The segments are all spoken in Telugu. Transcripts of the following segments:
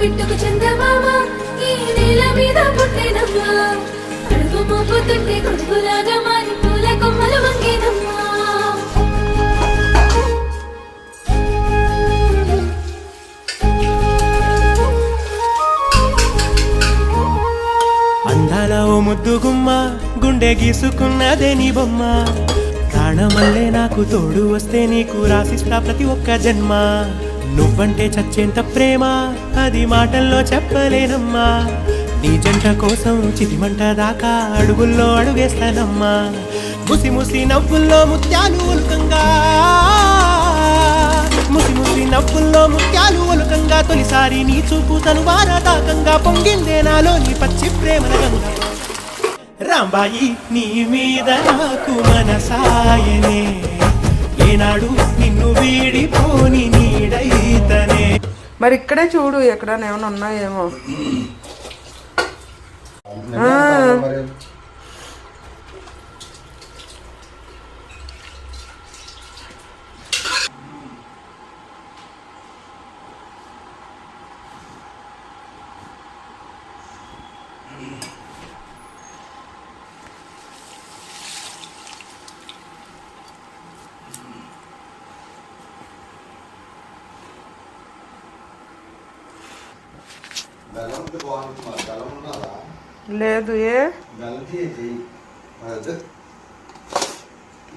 బిట్టుకు చందమామ ఈ నేల మీద పుట్టేనమ్మా అడుగు మోపుతుంటే కొడుకులాగా మారి పూల కొమ్మలు వంగేనమ్మా అందాల ఓ ముద్దు గుమ్మ గుండె గీసుకున్నదే నీ బొమ్మ ప్రాణమల్లే నాకు తోడు వస్తే నీకు రాసిస్తా ప్రతి ఒక్క జన్మ నువ్వంటే చచ్చేంత ప్రేమ అది మాటల్లో చెప్పలేనమ్మా నీ జంట కోసం చితిమంట దాకా అడుగుల్లో అడుగేస్తానమ్మా ముసి ముసి నవ్వుల్లో ముత్యాలు ఉలుకంగా ముసి ముసి నవ్వుల్లో ముత్యాలు ఉలుకంగా తొలిసారి నీ చూపు తనువార దాకంగా పొంగిందే నాలో నీ పచ్చి ప్రేమల గంగా రాంబాయి నీ మీద నాకు మనసాయనే ఏనాడు నిన్ను వీడిపోని నీడైతనే మరి ఇక్కడే చూడు ఎక్కడ ఏమైనా ఉన్నాయేమో లేదు ఏ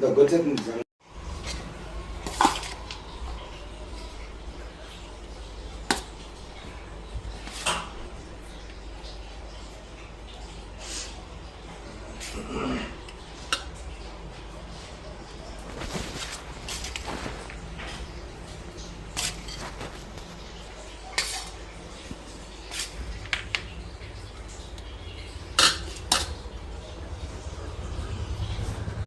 దగ్గర